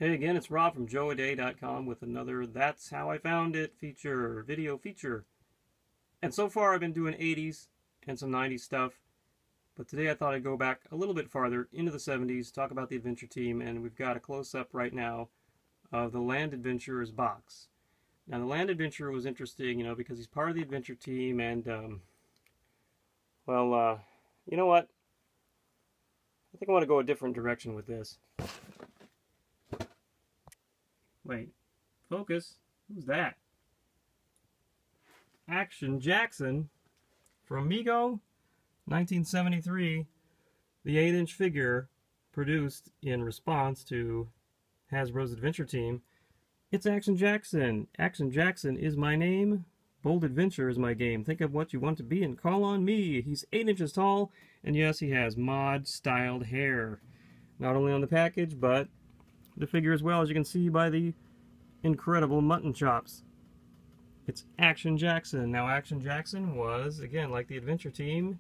Hey again, it's Rob from joeaday.com with another That's How I Found It video feature. And so far I've been doing 80s and some 90s stuff, but today I thought I'd go back a little bit farther into the 70s, talk about the Adventure Team, and we've got a close-up right now of the Land Adventurers box. Now the Land Adventurer was interesting, because he's part of the Adventure Team, and, you know what? I think I want to go a different direction with this. Wait, focus. Who's that? Action Jackson from Mego, 1973. The 8-inch figure produced in response to Hasbro's Adventure Team. It's Action Jackson. Action Jackson is my name. Bold Adventure is my game. Think of what you want to be and call on me. He's 8 inches tall, and yes, he has mod-styled hair. Not only on the package, but the figure as well, as you can see by the incredible mutton chops. It's Action Jackson. Now Action Jackson was, again, like the Adventure Team,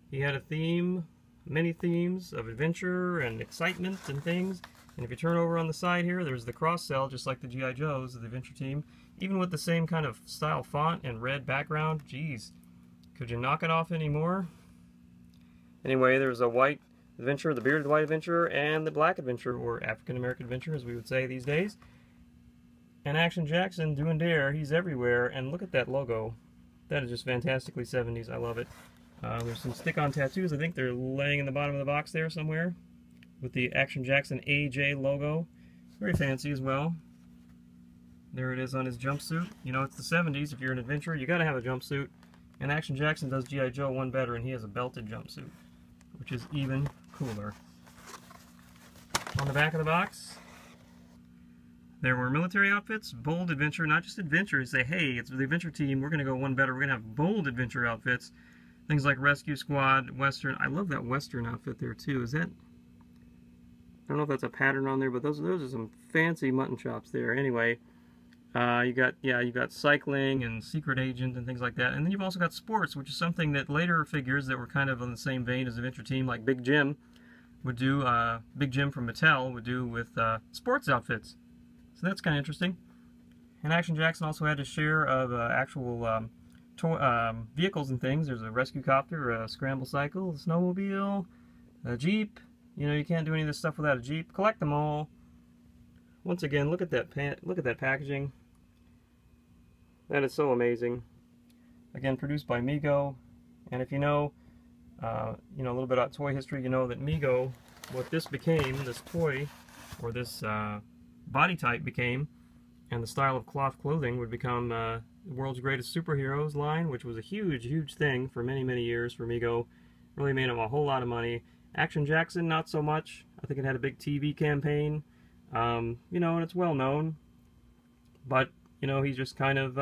he had a theme, many themes of adventure and excitement and things. And if you turn over on the side here, there's the cross-cell, just like the G.I. Joes of the Adventure Team, even with the same kind of style font and red background. Geez, could you knock it off anymore? Anyway, there's a white adventurer, the bearded white adventurer, and the black adventurer, or African-American adventurer, as we would say these days. And Action Jackson doing dare, he's everywhere, and look at that logo. That is just fantastically 70s, I love it. There's some stick-on tattoos, I think they're laying in the bottom of the box there somewhere, with the Action Jackson AJ logo. Very fancy as well. There it is on his jumpsuit. You know, it's the 70s, if you're an adventurer, you gotta have a jumpsuit. And Action Jackson does G.I. Joe one better, and he has a belted jumpsuit, which is even cooler. On the back of the box, there were military outfits, bold adventure, not just adventure. You say, hey, it's the Adventure Team, we're going to go one better. We're going to have bold adventure outfits. Things like Rescue Squad, Western. I love that Western outfit there, too. Is that... I don't know if that's a pattern on there, but those are some fancy mutton chops there. Anyway, you got cycling and secret agent and things like that. And then you've also got sports, which is something that later figures that were kind of on the same vein as Adventure Team, like Big Jim would do, Big Jim from Mattel would do with sports outfits. So that's kind of interesting. And Action Jackson also had a share of actual vehicles and things. There's a rescue copter, a scramble cycle, a snowmobile, a Jeep. You know, you can't do any of this stuff without a Jeep. Collect them all. Once again, look at that packaging. That is so amazing. Again, produced by Mego. And if you know a little bit about toy history, you know that Mego, what this became, this toy, or this body type became, and the style of cloth clothing would become the world's greatest superheroes line, which was a huge thing for many years for Mego. Really made them a whole lot of money. Action Jackson, not so much. I think it had a big TV campaign, and it's well known, but he's just kind of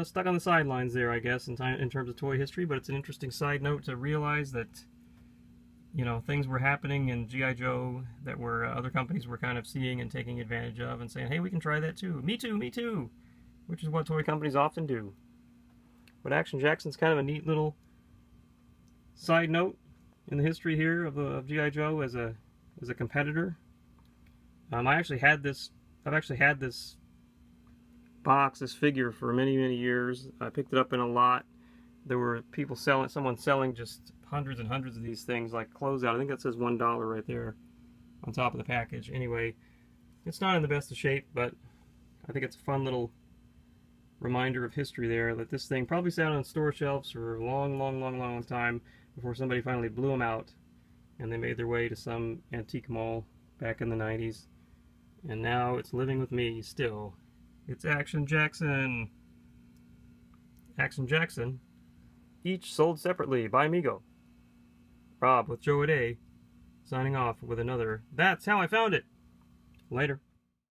stuck on the sidelines there, I guess, in terms of toy history. But it's an interesting side note to realize that things were happening in G.I. Joe that were other companies were kind of seeing and taking advantage of and saying, hey, we can try that too. Me too, which is what toy companies often do. But Action Jackson's kind of a neat little side note in the history here of G.I. Joe as a competitor. I've actually had this box, this figure, for many years. I picked it up in a lot. There were people someone selling just hundreds and hundreds of these things, like closeout. I think that says $1 right there on top of the package. Anyway, it's not in the best of shape, but I think it's a fun little reminder of history there, that this thing probably sat on store shelves for a long time before somebody finally blew them out and they made their way to some antique mall back in the 90s. And now it's living with me still. It's Action Jackson. Action Jackson, each sold separately by Mego. Rob with Joe a Day, signing off with another That's How I Found It. Later.